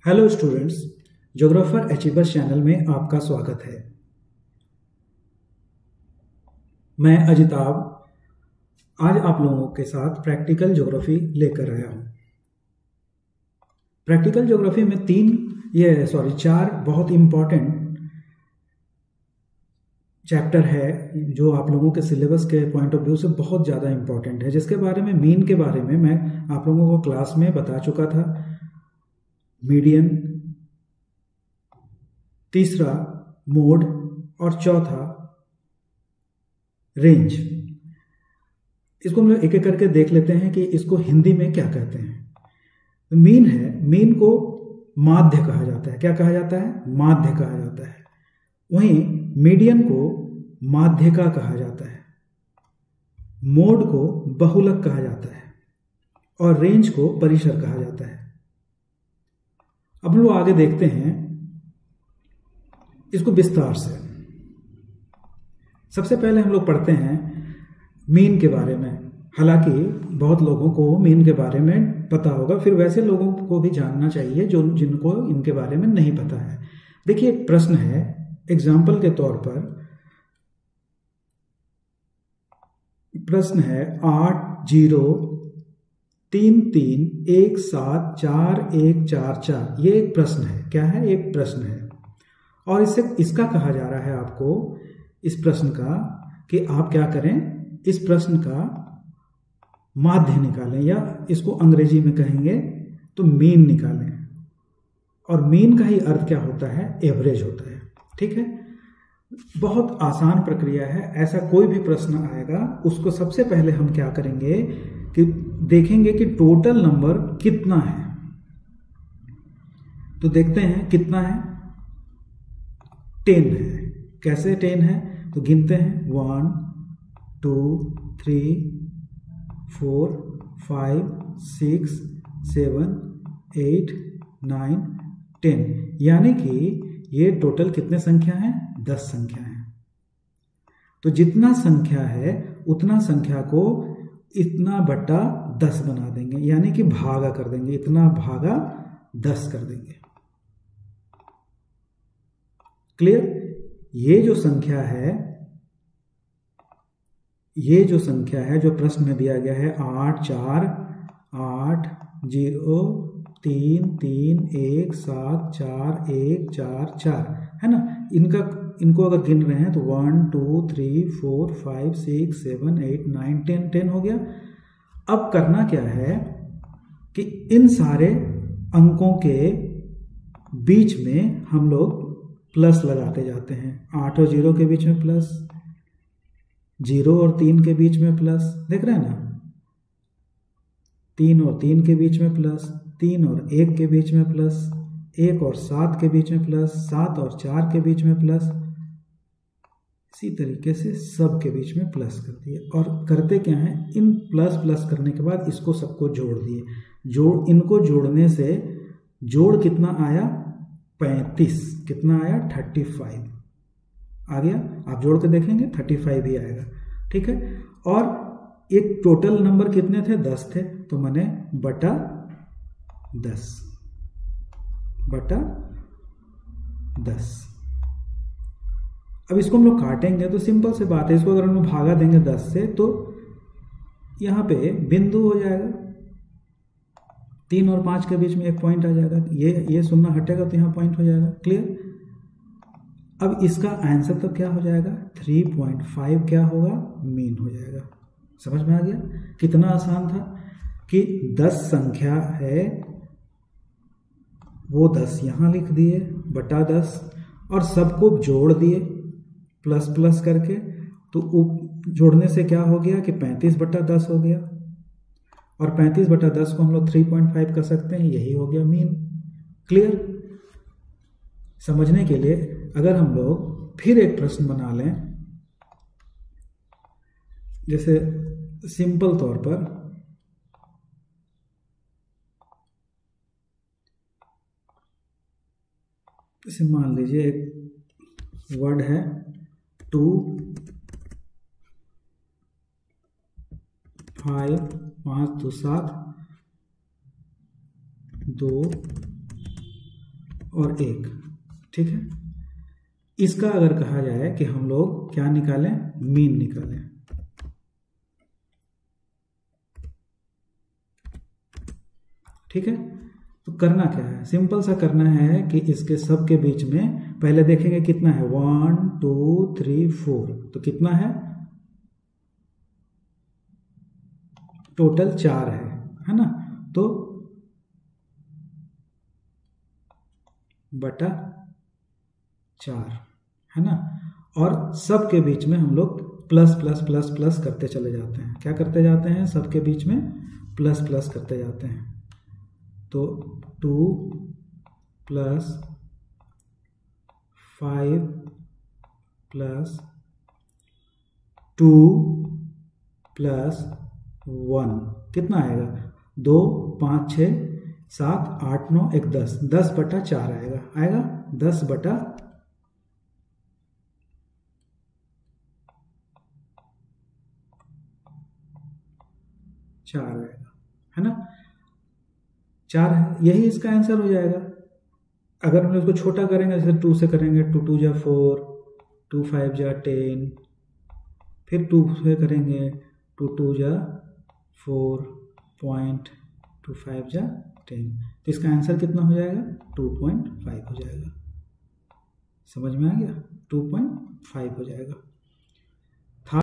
Hello students, geographer achievers channel में आपका स्वागत है। मैं अजिताभ आज आप लोगों के साथ प्रैक्टिकल ज्योग्राफी लेकर आया हूँ। प्रैक्टिकल ज्योग्राफी में चार बहुत इम्पॉर्टेंट चैप्टर है जो आप लोगों के सिलेबस के पॉइंट ऑफ व्यू से बहुत ज़्यादा इम्पॉर्टेंट है, जिसके बारे में मीन के बारे में मैं आप लोगों को क्लास में बता चुका था। मीडियन, तीसरा मोड और चौथा रेंज। इसको हम लोग एक एक करके देख लेते हैं कि इसको हिंदी में क्या कहते हैं। मीन है, मीन को माध्य कहा जाता है। क्या कहा जाता है? माध्य कहा जाता है। वहीं मीडियन को माध्यिका कहा जाता है, मोड को बहुलक कहा जाता है और रेंज को परिसर कहा जाता है। अब हम लोग आगे देखते हैं इसको विस्तार से। सबसे पहले हम लोग पढ़ते हैं मीन के बारे में। हालांकि बहुत लोगों को मीन के बारे में पता होगा, फिर वैसे लोगों को भी जानना चाहिए जिनको इनके बारे में नहीं पता है। देखिए, प्रश्न है, एग्जाम्पल के तौर पर प्रश्न है 80331744144। ये एक प्रश्न है। क्या है? एक प्रश्न है। और इसका कहा जा रहा है आपको, इस प्रश्न का, कि आप क्या करें, इस प्रश्न का माध्य निकालें, या इसको अंग्रेजी में कहेंगे तो मीन निकालें। और मीन का ही अर्थ क्या होता है? एवरेज होता है। ठीक है, बहुत आसान प्रक्रिया है। ऐसा कोई भी प्रश्न आएगा, उसको सबसे पहले हम क्या करेंगे कि देखेंगे कि टोटल नंबर कितना है। तो देखते हैं कितना है। 10 है। कैसे 10 है? तो गिनते हैं 1 2 3 4 5 6 7 8 9 10, यानी कि ये टोटल कितने संख्या हैं? 10 संख्या है। तो जितना संख्या है उतना संख्या को इतना बटा 10 बना देंगे, यानी कि भागा कर देंगे, इतना भागा 10 कर देंगे। क्लियर? ये जो संख्या है जो प्रश्न में दिया गया है 8480331741444 है ना। इनको अगर गिन रहे हैं तो 1 2 3 4 5 6 7 8 9 10 हो गया। अब करना क्या है कि इन सारे अंकों के बीच में हम लोग प्लस लगाते जाते हैं। 8 और 0 के बीच में प्लस, 0 और 3 के बीच में प्लस, देख रहे हैं ना। 3 और 3 के बीच में प्लस, 3 और 1 के बीच में प्लस, 1 और 7 के बीच में प्लस, 7 और 4 के बीच में प्लस। इसी तरीके से सब के बीच में प्लस कर दिए। और करते क्या है, इन प्लस प्लस करने के बाद इसको सबको जोड़ दिए। इनको जोड़ने से जोड़ कितना आया? 35। कितना आया? 35 आ गया। आप जोड़ के देखेंगे 35 ही आएगा। ठीक है। और एक टोटल नंबर कितने थे? 10 थे, तो मैंने बटा 10 बटा 10। अब इसको हम लोग काटेंगे तो सिंपल से बात है, इसको अगर हम लोग भागा देंगे 10 से तो यहाँ पे बिंदु हो जाएगा। 3 और 5 के बीच में एक पॉइंट आ जाएगा। ये शून्य हटेगा तो यहाँ पॉइंट हो जाएगा। क्लियर? अब इसका आंसर तो क्या हो जाएगा? 3.5 क्या होगा? मीन हो जाएगा। समझ में आ गया? कितना आसान था कि 10 संख्या है, वो 10 यहाँ लिख दिए बटा 10, और सबको जोड़ दिए प्लस प्लस करके। तो जोड़ने से क्या हो गया कि 35 बटा 10 हो गया। और 35 बटा 10 को हम लोग 3.5 कर सकते हैं, यही हो गया मीन। क्लियर? समझने के लिए अगर हम लोग फिर एक प्रश्न बना लें, जैसे सिंपल तौर पर इसे मान लीजिए एक वर्ड है 2 5 5 2 7 2 और 1, ठीक है। इसका अगर कहा जाए कि हम लोग क्या निकालें, मीन निकालें, ठीक है। तो करना क्या है, सिंपल सा करना है कि इसके सब के बीच में पहले देखेंगे कितना है, 1 2 3 4, तो कितना है, टोटल 4 है ना। तो बटा 4 है ना। और सब के बीच में हम लोग प्लस प्लस प्लस प्लस करते चले जाते हैं। क्या करते जाते हैं, सब के बीच में प्लस प्लस करते जाते हैं। तो 2 प्लस 5 प्लस 2 प्लस 1 कितना आएगा, 2 5 6 7 8 9 1 10, 10 बटा 4 आएगा 10 बटा 4 आएगा, है ना। 4 है, यही इसका आंसर हो जाएगा। अगर हम इसको छोटा करेंगे, जैसे 2 से करेंगे, 2 2 जा 4, 2 5 जा 10, फिर 2 से करेंगे, 2 2 जा 4.25 जा 10, तो इसका आंसर कितना हो जाएगा, 2.5 हो जाएगा। समझ में आ गया, 2.5 हो जाएगा।